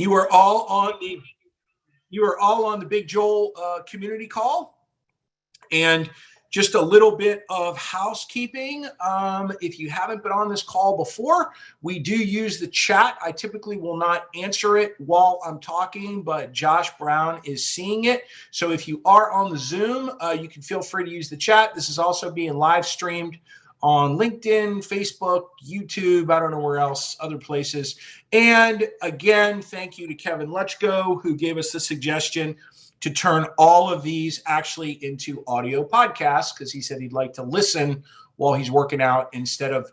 You are all on the Big Joel community call. And just a little bit of housekeeping. If you haven't been on this call before, we do use the chat. I typically will not answer it while I'm talking, but Josh Brown is seeing it. So if you are on the Zoom, you can feel free to use the chat. This is also being live streamed on LinkedIn, Facebook, YouTube, I don't know where else, other places. And again, thank you to Kevin Lechko, who gave us the suggestion to turn all of these actually into audio podcasts, because he said he'd like to listen while he's working out instead of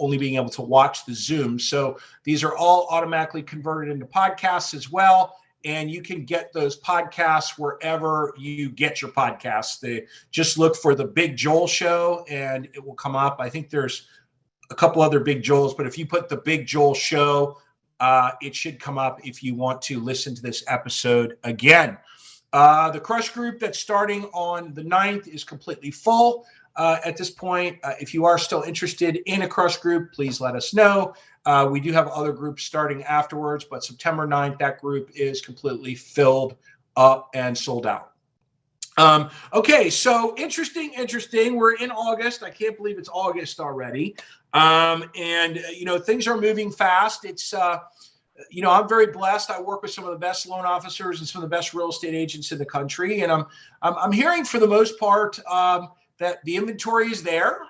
only being able to watch the Zoom. So these are all automatically converted into podcasts as well. And you can get those podcasts wherever you get your podcasts. Just look for the Big Joel Show and it will come up. I think there's a couple other Big Joels, but if you put the Big Joel Show, it should come up if you want to listen to this episode again. The crush group that's starting on the 9th is completely full at this point. If you are still interested in a crush group, please let us know. We do have other groups starting afterwards, but September 9th, that group is completely filled up and sold out. Okay, so interesting. We're in August. I can't believe it's August already. Things are moving fast. It's I'm very blessed. I work with some of the best loan officers and some of the best real estate agents in the country, and I'm hearing for the most part that the inventory is there.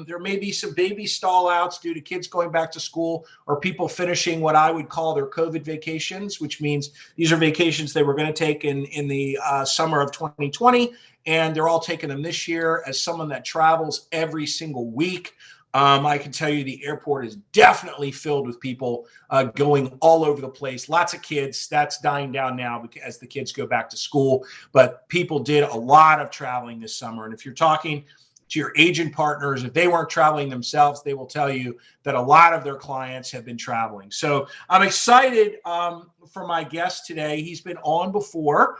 There may be some baby stall outs due to kids going back to school or people finishing what I would call their COVID vacations, which means these are vacations they were going to take in the summer of 2020, and they're all taking them this year. As someone that travels every single week, I can tell you the airport is definitely filled with people going all over the place. Lots of kids. That's dying down now as the kids go back to school. But people did a lot of traveling this summer. And if you're talking to your agent partners, if they weren't traveling themselves, they will tell you that a lot of their clients have been traveling. So I'm excited for my guest today. He's been on before,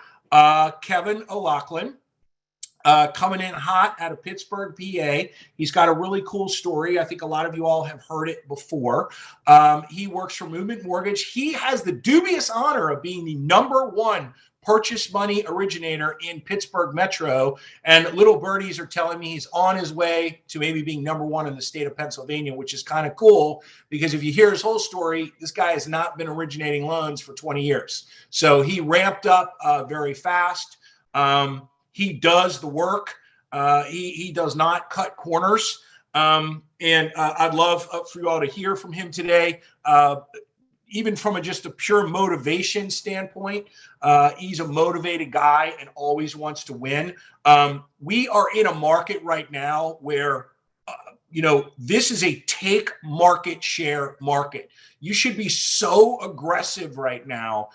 Kevin O'Loughlin. Coming in hot out of Pittsburgh, PA. He's got a really cool story. I think a lot of you all have heard it before. He works for Movement Mortgage. He has the dubious honor of being the #1 purchase money originator in Pittsburgh Metro. And little birdies are telling me he's on his way to maybe being #1 in the state of Pennsylvania, which is kind of cool because if you hear his whole story, this guy has not been originating loans for 20 years. So he ramped up very fast. He does the work. He does not cut corners. I'd love for you all to hear from him today. Even from just a pure motivation standpoint, he's a motivated guy and always wants to win. We are in a market right now where, this is a take market share market. You should be so aggressive right now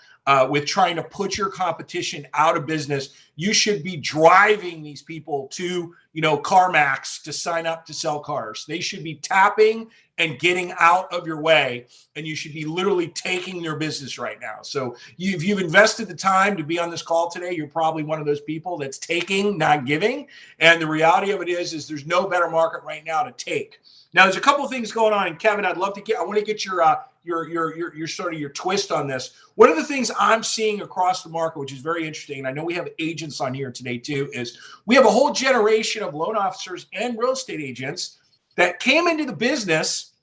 with trying to put your competition out of business. You should be driving these people to, CarMax to sign up to sell cars. They should be tapping and getting out of your way, and you should be literally taking their business right now. So if you've invested the time to be on this call today, you're probably one of those people that's taking, not giving. And the reality of it is there's no better market right now to take. Now, there's a couple of things going on, and Kevin, I want to get your sort of your twist on this. One of the things I'm seeing across the market, which is very interesting, and I know we have agents on here today too, is we have a whole generation of loan officers and real estate agents that came into the business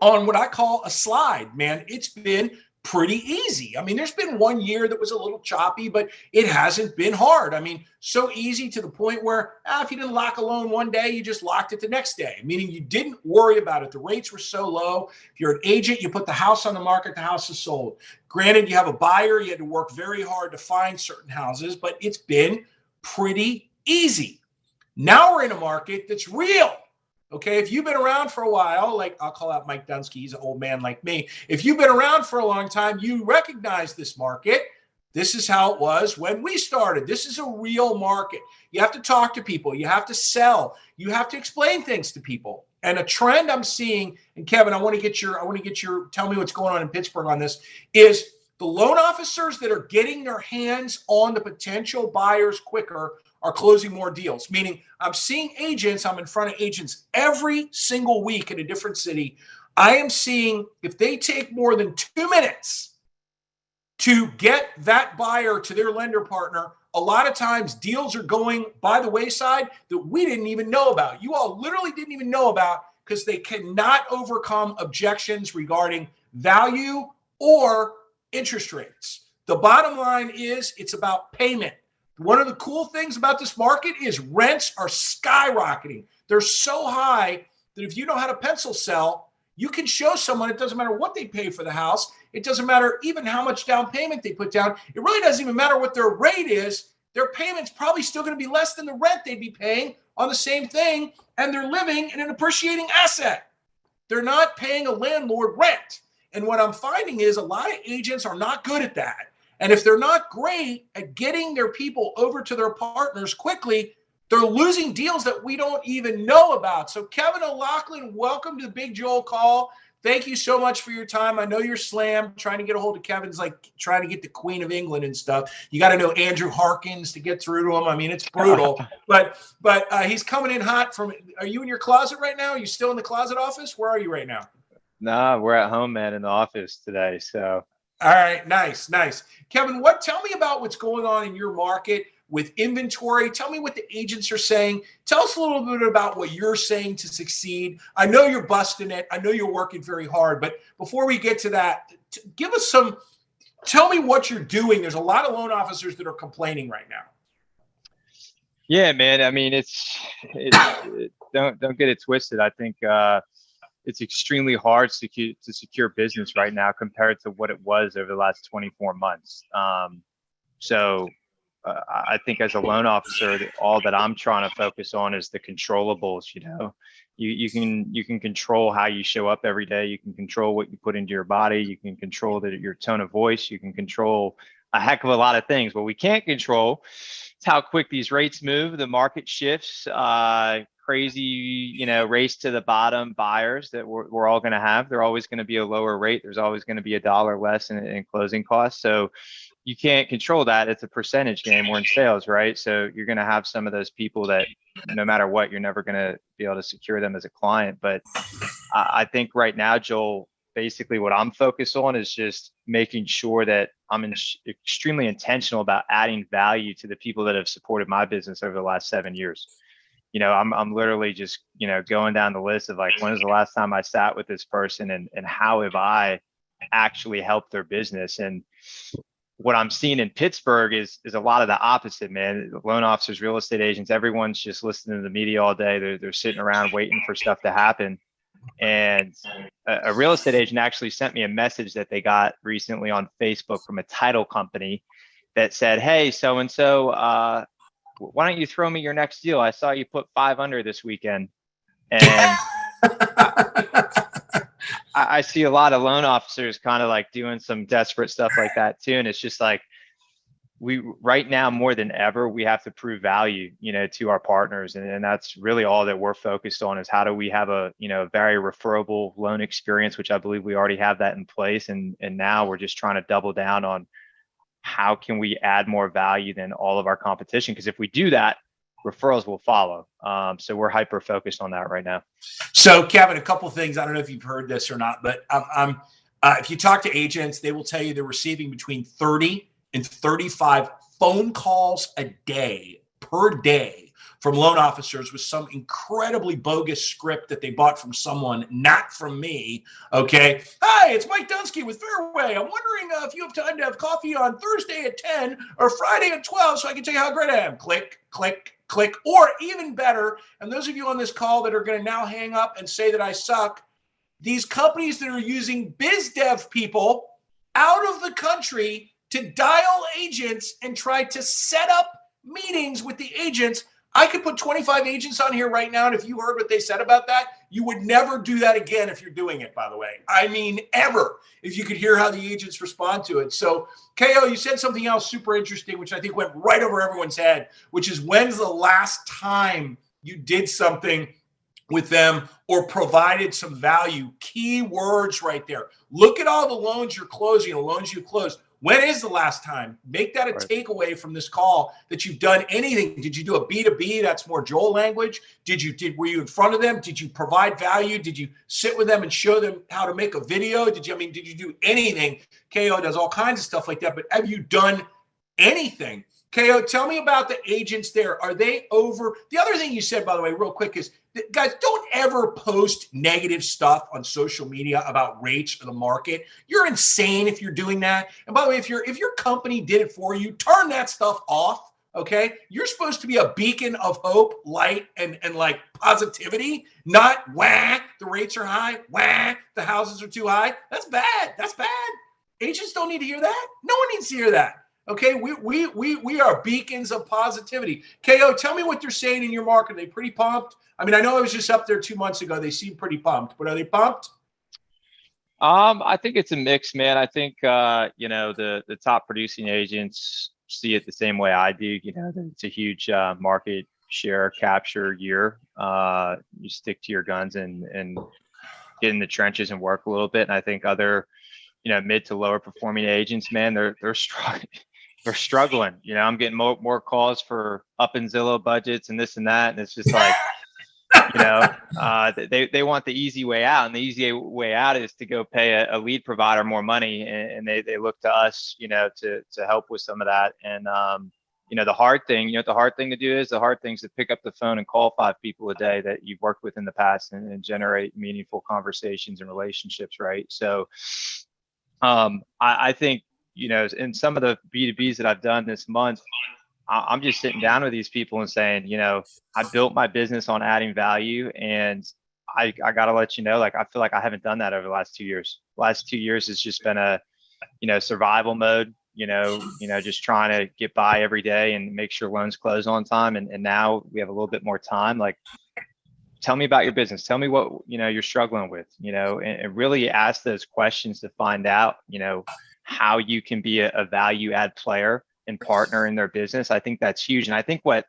on what I call a slide. Man, it's been pretty easy. I mean, there's been 1 year that was a little choppy, but it hasn't been hard. I mean, so easy to the point where if you didn't lock a loan one day, you just locked it the next day, meaning you didn't worry about it. The rates were so low. If you're an agent, you put the house on the market, the house is sold. Granted, you have a buyer, you had to work very hard to find certain houses, but it's been pretty easy. Now we're in a market that's real. Okay, if you've been around for a while, like I'll call out Mike Dunsky, he's an old man like me. If you've been around for a long time, you recognize this market. This is how it was when we started. This is a real market. You have to talk to people. You have to sell. You have to explain things to people. And a trend I'm seeing, and Kevin, I want to get your, tell me what's going on in Pittsburgh on this, is the loan officers that are getting their hands on the potential buyers quicker are closing more deals. Meaning I'm seeing agents, I'm in front of agents every single week in a different city. I am seeing if they take more than 2 minutes to get that buyer to their lender partner, a lot of times deals are going by the wayside that we didn't even know about. You all literally didn't even know about because they cannot overcome objections regarding value or interest rates. The bottom line is it's about payment. One of the cool things about this market is rents are skyrocketing. They're so high that if you know how to pencil sell, you can show someone, it doesn't matter what they pay for the house. It doesn't matter even how much down payment they put down. It really doesn't even matter what their rate is. Their payment's probably still going to be less than the rent they'd be paying on the same thing, and they're living in an appreciating asset. They're not paying a landlord rent. And what I'm finding is a lot of agents are not good at that. And if they're not great at getting their people over to their partners quickly, they're losing deals that we don't even know about. So Kevin O'Loughlin, welcome to the Big Joel Call. Thank you so much for your time. I know you're slammed. Trying to get a hold of Kevin's like trying to get the Queen of England and stuff. You got to know Andrew Harkins to get through to him. I mean, it's brutal. but he's coming in hot from. Are you in your closet right now? Are you still in the closet office? Where are you right now? Nah, we're at home, man, in the office today. So. All right, nice. Kevin, tell me about what's going on in your market with inventory. Tell me what the agents are saying. Tell us a little bit about what you're saying to succeed. I know you're busting it. I know you're working very hard, but before we get to that, tell me what you're doing. There's a lot of loan officers that are complaining right now. Yeah, man. I mean, don't get it twisted. I think, it's extremely hard to secure business right now compared to what it was over the last 24 months. So I think as a loan officer, all that I'm trying to focus on is the controllables. You know, you can control how you show up every day. You can control what you put into your body. You can control your tone of voice. You can control a heck of a lot of things. What we can't control is how quick these rates move. The market shifts. Crazy, race to the bottom buyers that we're all going to have. They're always going to be a lower rate. There's always going to be $1 less in closing costs. So you can't control that. It's a percentage game. We're in sales, right? So you're going to have some of those people that no matter what, you're never going to be able to secure them as a client. But I think right now, Joel, basically what I'm focused on is just making sure that I'm extremely intentional about adding value to the people that have supported my business over the last 7 years. I'm literally just, going down the list of like, when is the last time I sat with this person and how have I actually helped their business? And what I'm seeing in Pittsburgh is a lot of the opposite, man. Loan officers, real estate agents, everyone's just listening to the media all day. They're sitting around waiting for stuff to happen. And a real estate agent actually sent me a message that they got recently on Facebook from a title company that said, "Hey, so-and-so, why don't you throw me your next deal? I saw you put 5 under this weekend." And I see a lot of loan officers kind of like doing some desperate stuff like that too. And it's just like, right now more than ever, we have to prove value, to our partners. And that's really all that we're focused on is how do we have a, very referable loan experience, which I believe we already have that in place. And now we're just trying to double down on how can we add more value than all of our competition? Because if we do that, referrals will follow. So we're hyper focused on that right now. So Kevin, a couple of things. I don't know if you've heard this or not, but if you talk to agents, they will tell you they're receiving between 30 and 35 phone calls a day per day from loan officers with some incredibly bogus script that they bought from someone, not from me. Okay. Hi, it's Mike Dunsky with Fairway. I'm wondering if you have time to have coffee on Thursday at 10 or Friday at 12 so I can tell you how great I am. Click, click, click. Or even better, and those of you on this call that are going to now hang up and say that I suck, these companies that are using biz dev people out of the country to dial agents and try to set up meetings with the agents. I could put 25 agents on here right now, and if you heard what they said about that, you would never do that again if you're doing it, by the way. I mean, ever, if you could hear how the agents respond to it. So, KO, you said something else super interesting, which I think went right over everyone's head, which is when's the last time you did something with them or provided some value? Key words right there. Look at all the loans you're closing, the loans you closed. When is the last time? Make that a takeaway from this call that you've done anything. Did you do a B2B? That's more Joel language. Were you in front of them? Did you provide value? Did you sit with them and show them how to make a video? Did you do anything? KO does all kinds of stuff like that, but have you done anything? KO, tell me about the agents there. Are they over? The other thing you said, by the way, real quick is, guys, don't ever post negative stuff on social media about rates or the market. You're insane if you're doing that. And by the way, if your company did it for you, turn that stuff off. Okay, you're supposed to be a beacon of hope, light, and like positivity, not wah, the rates are high, wah, the houses are too high. That's bad. That's bad. Agents don't need to hear that. No one needs to hear that. Okay, we are beacons of positivity. KO, tell me what they're saying in your market. Are they pretty pumped? I mean, I know I was just up there 2 months ago. They seem pretty pumped, but are they pumped? I think it's a mix, man. I think the top producing agents see it the same way I do. You know, that it's a huge market share capture year. You stick to your guns and get in the trenches and work a little bit. And I think other, mid to lower performing agents, man, they're struggling. They're struggling. I'm getting more calls for up in Zillow budgets and this and that, and it's just like, they want the easy way out, and the easy way out is to go pay a lead provider more money, and they look to us, to help with some of that. And the hard thing, the hard thing to do is to pick up the phone and call 5 people a day that you've worked with in the past and generate meaningful conversations and relationships, right? So I think, in some of the B2Bs that I've done this month, I'm just sitting down with these people and saying, I built my business on adding value, and I got to let you know, like, I feel like I haven't done that over the last 2 years. Last 2 years has just been a, survival mode, just trying to get by every day and make sure loans close on time. And now we have a little bit more time. Like, tell me about your business. Tell me what, you're struggling with, and really ask those questions to find out, how you can be a value add player and partner in their business. I think that's huge. And I think what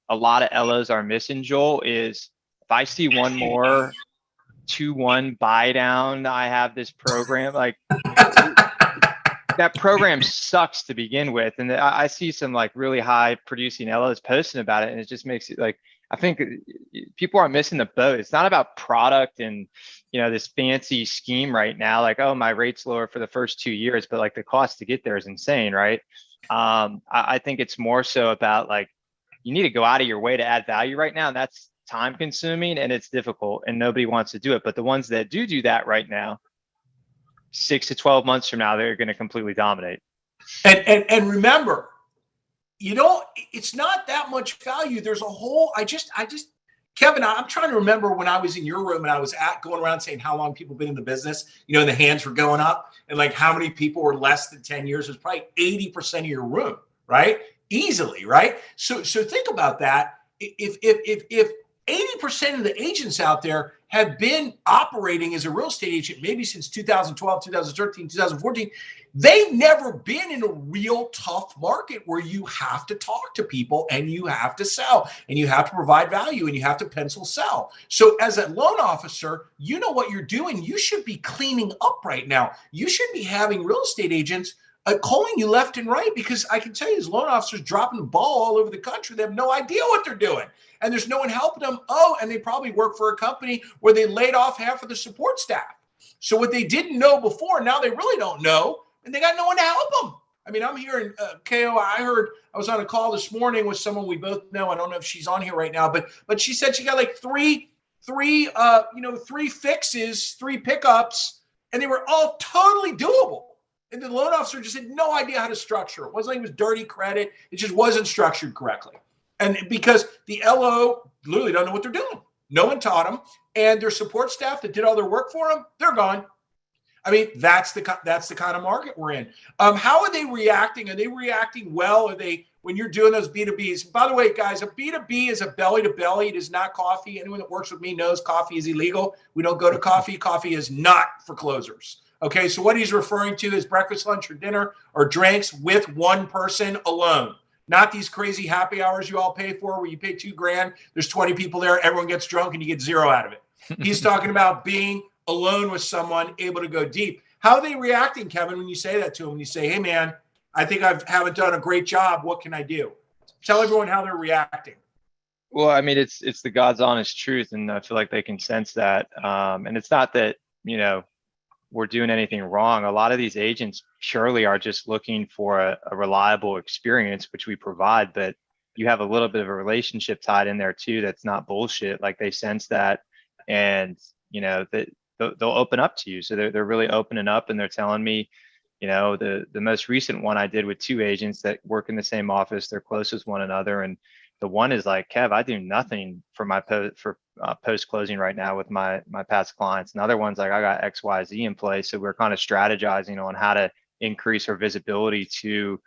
a lot of LOs are missing, Joel, is if I see one more 2-1 buy down, I have this program, like that program sucks to begin with. And I see some like really high producing LOs posting about it, and it just makes it like, I think people are missing the boat. It's not about product and, this fancy scheme right now, like, oh, my rate's lower for the first 2 years, but like the cost to get there is insane, right? I think it's more so about like, you need to go out of your way to add value right now. And that's time consuming and it's difficult and nobody wants to do it. But the ones that do that right now, 6 to 12 months from now, they're going to completely dominate. And remember, it's not that much value. There's a whole, Kevin, I'm trying to remember when I was in your room and I was going around saying how long people been in the business, and the hands were going up and like how many people were less than 10 years. It was probably 80% of your room, right? Easily, right? So think about that. If 80% of the agents out there have been operating as a real estate agent maybe since 2012, 2013, 2014, they've never been in a real tough market where you have to talk to people and you have to sell and you have to provide value and you have to pencil sell. So as a loan officer, you know what you're doing. You should be cleaning up right now. You should be having real estate agents calling you left and right, because I can tell you, these loan officers dropping the ball all over the country. They have no idea what they're doing. And there's no one helping them. Oh, and they probably work for a company where they laid off half of the support staff. So what they didn't know before, now they really don't know, and they got no one to help them. I mean, I'm hearing KO. I was on a call this morning with someone we both know. I don't know if she's on here right now, but she said she got like three fixes, 3 pickups, and they were all totally doable. And the loan officer just had no idea how to structure it. It wasn't like it was dirty credit. It just wasn't structured correctly. And because the LO literally don't know what they're doing. No one taught them. And their support staff that did all their work for them, they're gone. I mean, that's the kind of market we're in. How are they reacting? Are they reacting well? Are they, when you're doing those B2Bs? By the way, guys, a B2B is a belly to belly. It is not coffee. Anyone that works with me knows coffee is illegal. We don't go to coffee. Coffee is not for closers. Okay, so what he's referring to is breakfast, lunch, or dinner, or drinks with one person alone. Not these crazy happy hours you all pay for where you pay $2,000. There's 20 people there. Everyone gets drunk and you get 0 out of it. He's talking about being alone with someone, able to go deep. How are they reacting, Kevin, when you say that to them? When you say, hey, man, I think I haven't done a great job. What can I do? Tell everyone how they're reacting. Well, I mean, it's the God's honest truth, and I feel like they can sense that. And it's not that, we're doing anything wrong. A lot of these agents purely are just looking for a reliable experience, which we provide, but you have a little bit of a relationship tied in there too. That's not bullshit. Like they sense that, and that they'll open up to you. So they're really opening up, and they're telling me, the most recent one I did with two agents that work in the same office, they're close with one another, and the one is like, Kev, I do nothing for my post closing right now with my past clients. Another one's like, I got XYZ in place. So we're kind of strategizing on how to increase her visibility to,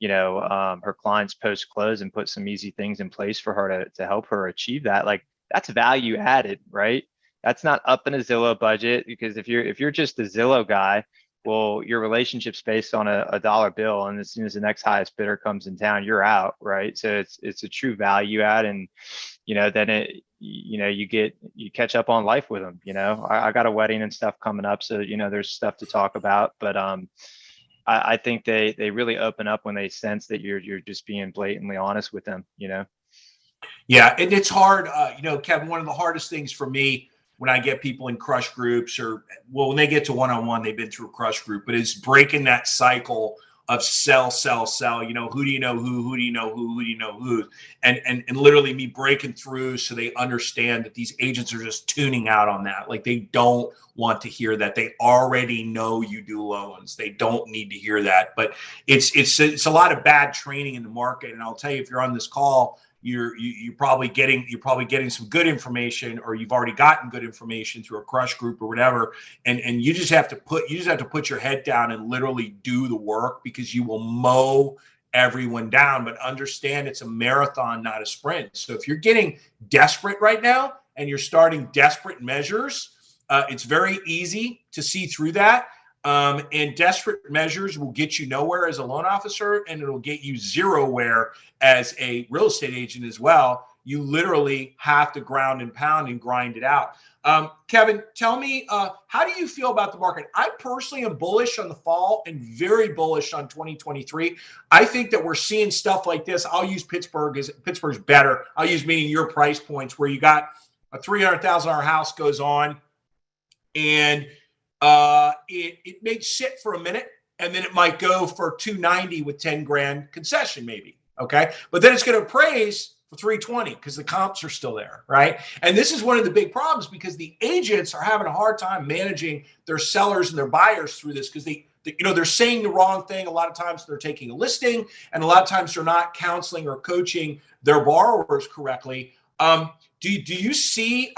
her clients post close and put some easy things in place for her to help her achieve that. Like that's value added, right? That's not up in a Zillow budget, because if you're just a Zillow guy, well, your relationship's based on a dollar bill, and as soon as the next highest bidder comes in town, you're out, right? So it's a true value add, and then you catch up on life with them. I got a wedding and stuff coming up, so there's stuff to talk about, but I think they really open up when they sense that you're just being blatantly honest with them. Yeah, and it's hard, Kevin. One of the hardest things for me when I get people in crush groups, or when they get to one-on-one, they've been through a crush group, but it's breaking that cycle of sell. Who do you know who do you know who do you know who, and literally me breaking through so they understand that these agents are just tuning out on that. Like they don't want to hear that. They already know you do loans. They don't need to hear that. But it's a lot of bad training in the market. And I'll tell you, if you're on this call, you're probably getting some good information, or you've already gotten good information through a crush group or whatever. And you just have to put your head down and literally do the work, because you will mow everyone down. But understand it's a marathon, not a sprint. So if you're getting desperate right now and you're starting desperate measures, it's very easy to see through that. And desperate measures will get you nowhere as a loan officer, and it'll get you zerowhere as a real estate agent as well. You literally have to ground and pound and grind it out. Kevin, tell me, how do you feel about the market? I personally am bullish on the fall and very bullish on 2023. I think that we're seeing stuff like this. I'll use Pittsburgh as Pittsburgh's better. I'll use meaning your price points, where you got a $300,000 house goes on, and it may sit for a minute, and then it might go for 290 with 10 grand concession maybe. Okay. But then it's going to appraise for 320 because the comps are still there. Right. And this is one of the big problems, because the agents are having a hard time managing their sellers and their buyers through this, because they're saying the wrong thing. A lot of times they're taking a listing, and a lot of times they're not counseling or coaching their borrowers correctly. Do you see,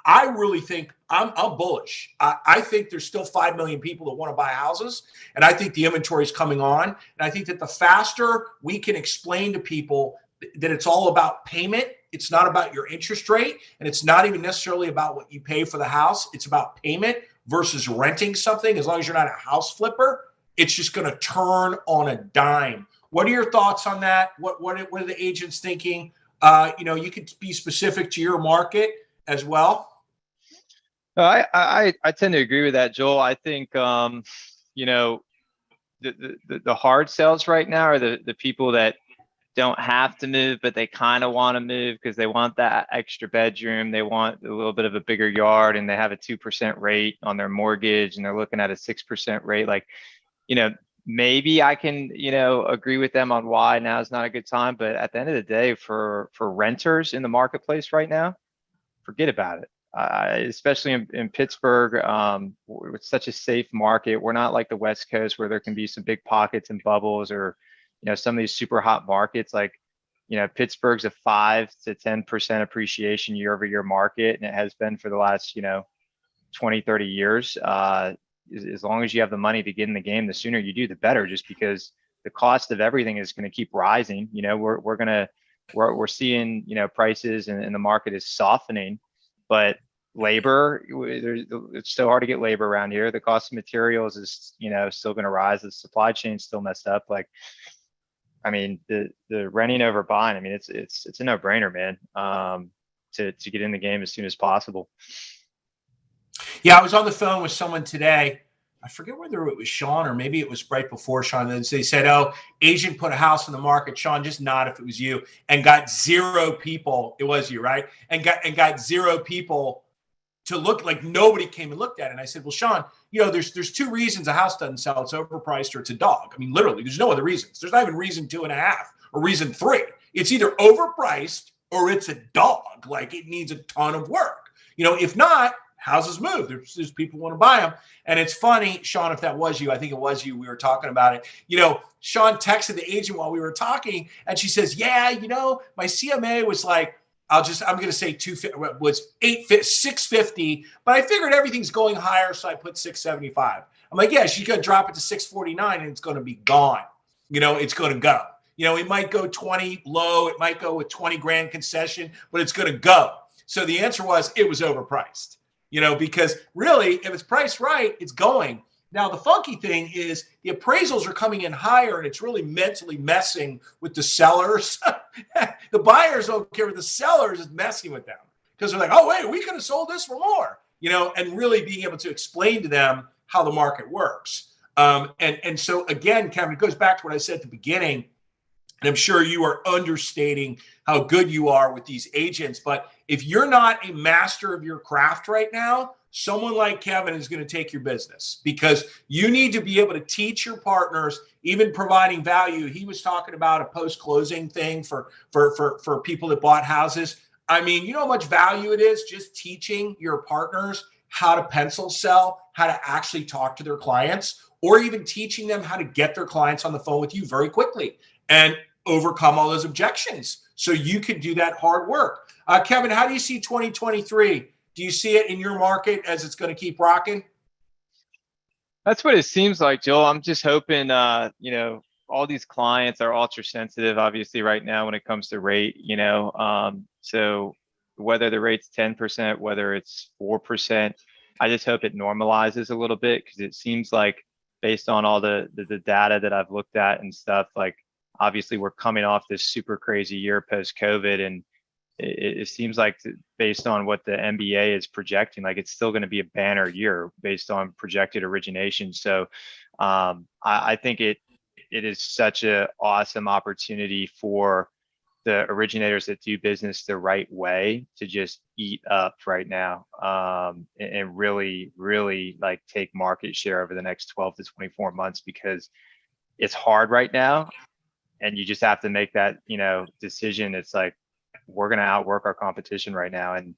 I really think I'm bullish. I think there's still 5 million people that want to buy houses, and I think the inventory is coming on. And I think that the faster we can explain to people that it's all about payment, it's not about your interest rate, and it's not even necessarily about what you pay for the house. It's about payment versus renting something. As long as you're not a house flipper, it's just going to turn on a dime. What are your thoughts on that? What are the agents thinking? You could be specific to your market as well. I tend to agree with that, Joel. I think the hard sales right now are the people that don't have to move, but they kind of want to move because they want that extra bedroom. They want a little bit of a bigger yard, and they have a 2% rate on their mortgage, and they're looking at a 6% rate. Like, maybe I can, agree with them on why now is not a good time. But at the end of the day, for renters in the marketplace right now, forget about it. Especially in Pittsburgh, it's such a safe market. We're not like the West Coast, where there can be some big pockets and bubbles, or some of these super hot markets. Like, Pittsburgh's a 5 to 10% appreciation year over year market, and it has been for the last 20, 30 years. As long as you have the money to get in the game, the sooner you do, the better. Just because the cost of everything is going to keep rising. We're seeing prices, and the market is softening. But labor, it's so hard to get labor around here. The cost of materials is, still going to rise. The supply chain's still messed up. Like, the renting over buying, it's a no brainer, man, to get in the game as soon as possible. Yeah. I was on the phone with someone today, I forget whether it was Sean or maybe it was right before Sean. Then they said, "Oh, agent put a house on the market." Sean, just nod if it was you, and got 0 people. It was you, right? And got 0 people to look. Like nobody came and looked at it. And I said, "Well, Sean, there's 2 reasons a house doesn't sell. It's overpriced or it's a dog. I mean, literally, there's no other reasons. There's not even reason 2.5 or reason 3. It's either overpriced or it's a dog. Like it needs a ton of work. If not, houses move. There's people want to buy them." And it's funny, Sean, if that was you, I think it was you. We were talking about it. Sean texted the agent while we were talking, and she says, "Yeah, my CMA was like, I'm going to say 250 was 650, but I figured everything's going higher, so I put 675." I'm like, "Yeah, she's going to drop it to 649, and it's going to be gone. It's going to go. It might go 20 low, it might go with 20 grand concession, but it's going to go." So the answer was it was overpriced. Because really, if it's priced right, it's going. Now, the funky thing is the appraisals are coming in higher, and it's really mentally messing with the sellers. The buyers don't care, but the sellers is messing with them because they're like, "Oh, wait, we could have sold this for more," and really being able to explain to them how the market works. And so, again, Kevin, it goes back to what I said at the beginning. And I'm sure you are understating how good you are with these agents. But if you're not a master of your craft right now, someone like Kevin is going to take your business because you need to be able to teach your partners, even providing value. He was talking about a post-closing thing for people that bought houses. I mean, you know how much value it is just teaching your partners how to pencil sell, how to actually talk to their clients, or even teaching them how to get their clients on the phone with you very quickly and overcome all those objections so you can do that hard work. Kevin, how do you see 2023? Do you see it in your market as it's going to keep rocking? That's what it seems like, Joel. I'm just hoping, all these clients are ultra sensitive, obviously, right now when it comes to rate, so whether the rate's 10%, whether it's 4%, I just hope it normalizes a little bit because it seems like based on all the data that I've looked at and stuff, like obviously we're coming off this super crazy year post-COVID, and it seems like based on what the MBA is projecting, like it's still going to be a banner year based on projected origination. So I think it is such an awesome opportunity for the originators that do business the right way to just eat up right now and really, really like take market share over the next 12 to 24 months because it's hard right now. And you just have to make that, decision. It's like, we're going to outwork our competition right now. And,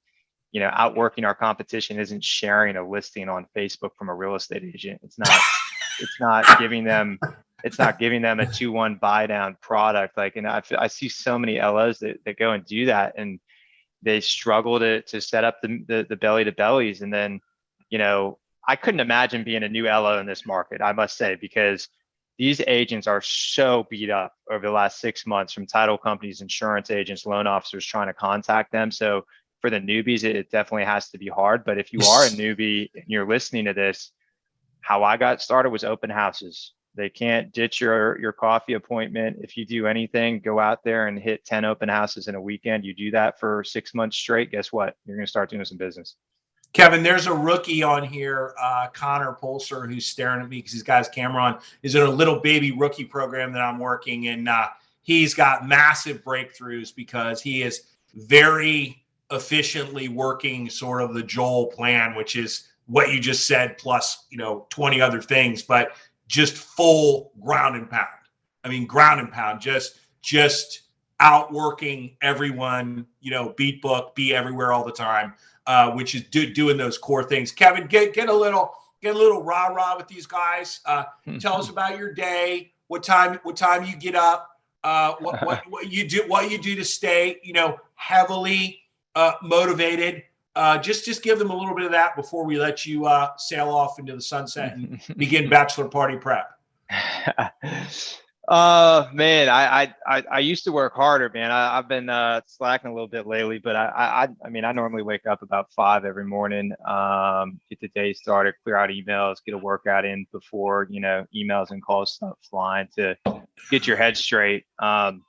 outworking our competition isn't sharing a listing on Facebook from a real estate agent. It's not giving them a 2-1 buy down product. Like, and I see so many LOs that go and do that and they struggle to set up the belly to bellies. And then, I couldn't imagine being a new LO in this market, I must say, because these agents are so beat up over the last 6 months from title companies, insurance agents, loan officers trying to contact them. So for the newbies, it definitely has to be hard. But if you are a newbie and you're listening to this, how I got started was open houses. They can't ditch your coffee appointment. If you do anything, go out there and hit 10 open houses in a weekend. You do that for 6 months straight. Guess what? You're going to start doing some business. Kevin, there's a rookie on here, Connor Pulser, who's staring at me because he's got his camera on. He's in a little baby rookie program that I'm working, and he's got massive breakthroughs because he is very efficiently working sort of the Joel plan, which is what you just said, plus 20 other things, but just full ground and pound. I mean, ground and pound, just outworking everyone. Beat book, be everywhere all the time. Which is doing those core things. Kevin, get a little rah-rah with these guys. Tell us about your day, what time you get up, what you do to stay, heavily motivated. Just give them a little bit of that before we let you sail off into the sunset and begin bachelor party prep. Man, I used to work harder, man. I've been slacking a little bit lately, but I mean, I normally wake up about 5 every morning, get the day started, clear out emails, get a workout in before, emails and calls start flying to get your head straight. And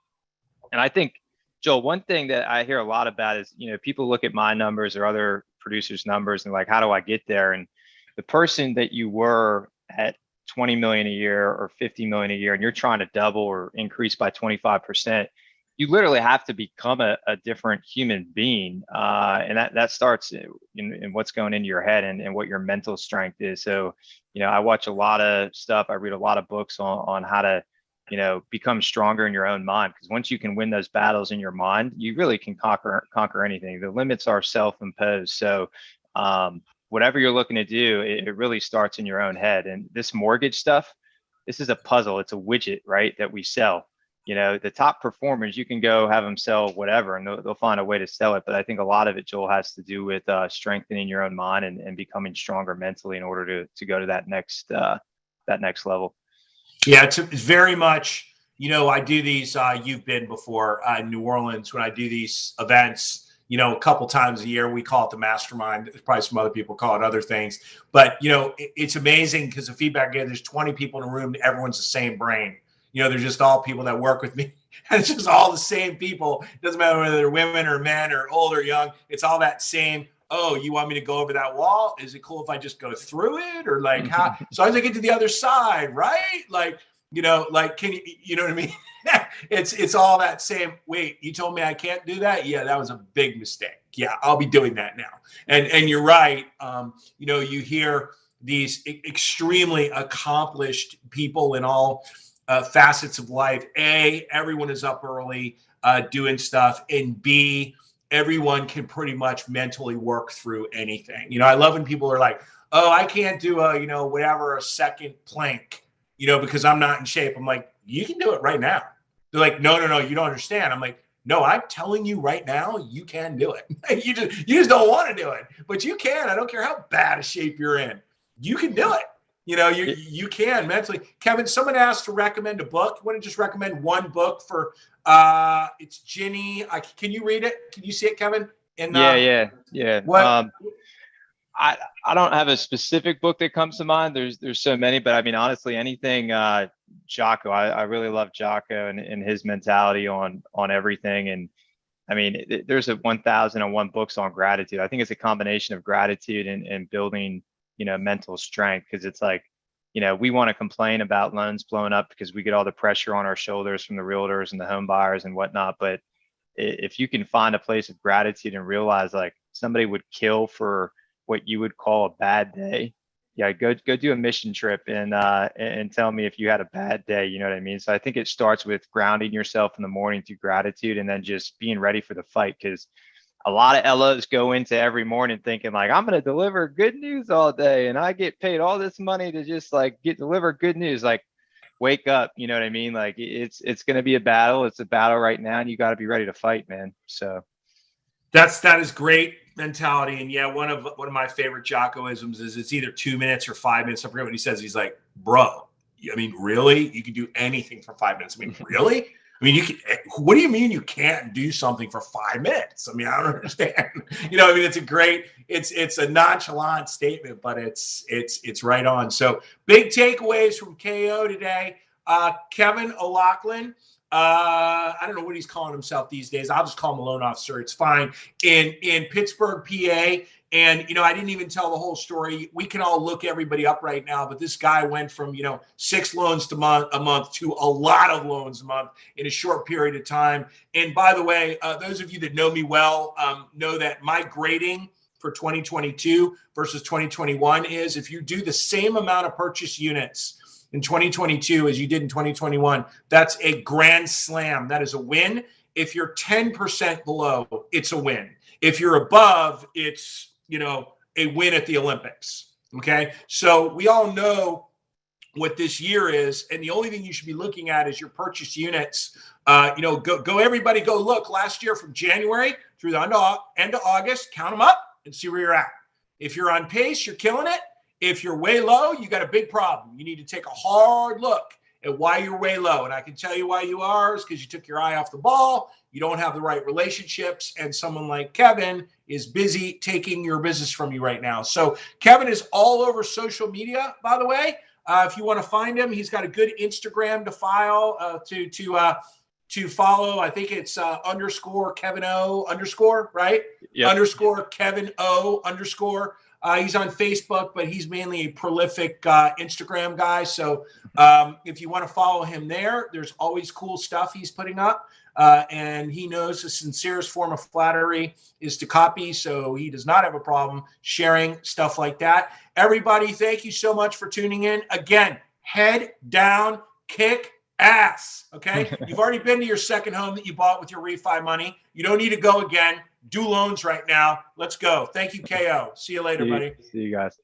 I think, Joel, one thing that I hear a lot about is, people look at my numbers or other producers' numbers and like, how do I get there? And the person that you were at 20 million a year or 50 million a year, and you're trying to double or increase by 25%, you literally have to become a different human being. And that starts in what's going into your head and what your mental strength is. So, I watch a lot of stuff. I read a lot of books on how to, become stronger in your own mind. Because once you can win those battles in your mind, you really can conquer anything. The limits are self-imposed. So, whatever you're looking to do, it really starts in your own head. And this mortgage stuff, this is a puzzle. It's a widget, right, that we sell. The top performers, you can go have them sell whatever, and they'll find a way to sell it. But I think a lot of it, Joel, has to do with strengthening your own mind and becoming stronger mentally in order to go to that next level. Yeah, it's very much, I do these, you've been before in New Orleans when I do these events, a couple times a year. We call it the mastermind. Probably some other people call it other things. But, it's amazing because the feedback again, there's 20 people in a room. Everyone's the same brain. They're just all people that work with me. And it's just all the same people. It doesn't matter whether they're women or men or old or young. It's all that same. Oh, you want me to go over that wall? Is it cool if I just go through it? Or like how, so as I get to the other side, right? Like, can you know what I mean? It's all that same. Wait, you told me I can't do that? Yeah, that was a big mistake. Yeah, I'll be doing that now. And you're right. You hear these extremely accomplished people in all facets of life. A, everyone is up early doing stuff. And B, everyone can pretty much mentally work through anything. I love when people are like, oh, I can't do a second plank, because I'm not in shape. I'm like, you can do it right now. They're like, no, you don't understand. I'm like, no, I'm telling you right now, you can do it. you just don't want to do it, but you can. I don't care how bad a shape you're in. You can do it. You can mentally. Kevin, someone asked to recommend a book. You want to just recommend one book for, it's Ginny. Can you read it? Can you see it, Kevin? Yeah. What? I don't have a specific book that comes to mind. There's so many, but I mean, honestly, anything, Jocko, I really love Jocko and his mentality on everything. And I mean, there's a 1001 books on gratitude. I think it's a combination of gratitude and building, mental strength. Cause it's like, we want to complain about loans blowing up because we get all the pressure on our shoulders from the realtors and the home buyers and whatnot. But if you can find a place of gratitude and realize like somebody would kill for what you would call a bad day, yeah, go do a mission trip and tell me if you had a bad day. You know what I mean? So I think it starts with grounding yourself in the morning through gratitude and then just being ready for the fight. Because a lot of LOs go into every morning thinking like, I'm going to deliver good news all day and I get paid all this money to just like deliver good news. Like, wake up, you know what I mean? Like it's going to be a battle. It's a battle right now and you got to be ready to fight, man. So that is great mentality. And yeah, one of my favorite Jockoisms is it's either 2 minutes or 5 minutes. I forget what he says. He's like, bro, I mean, really? You can do anything for 5 minutes. I mean, really? I mean, what do you mean you can't do something for 5 minutes? I mean, I don't understand. I mean, it's a nonchalant statement, but it's right on. So big takeaways from KO today. Kevin O'Loughlin, I don't know what he's calling himself these days. I'll just call him a loan officer. It's fine. In Pittsburgh, PA. And, I didn't even tell the whole story. We can all look everybody up right now, but this guy went from, 6 loans a month to a lot of loans a month in a short period of time. And by the way, those of you that know me well know that my grading for 2022 versus 2021 is if you do the same amount of purchase units in 2022 as you did in 2021, that's a grand slam. That is a win. If you're 10% below, it's a win. If you're above, it's, a win at the Olympics. Okay. So we all know what this year is. And the only thing you should be looking at is your purchase units. Everybody go look last year from January through the end of August, count them up and see where you're at. If you're on pace, you're killing it. If you're way low, you got a big problem. You need to take a hard look at why you're way low. And I can tell you why you are is because you took your eye off the ball. You don't have the right relationships. And someone like Kevin is busy taking your business from you right now. So Kevin is all over social media, by the way. If you want to find him, he's got a good Instagram to follow. I think it's _Kevin O _, right? Yep. _Kevin O _. He's on Facebook, but he's mainly a prolific Instagram guy. So if you want to follow him there, there's always cool stuff he's putting up. And he knows the sincerest form of flattery is to copy. So he does not have a problem sharing stuff like that. Everybody, thank you so much for tuning in. Again, head down, kick ass. Okay. You've already been to your second home that you bought with your refi money. You don't need to go again. Do loans right now. Let's go. Thank you, KO. See you later, buddy. See you guys.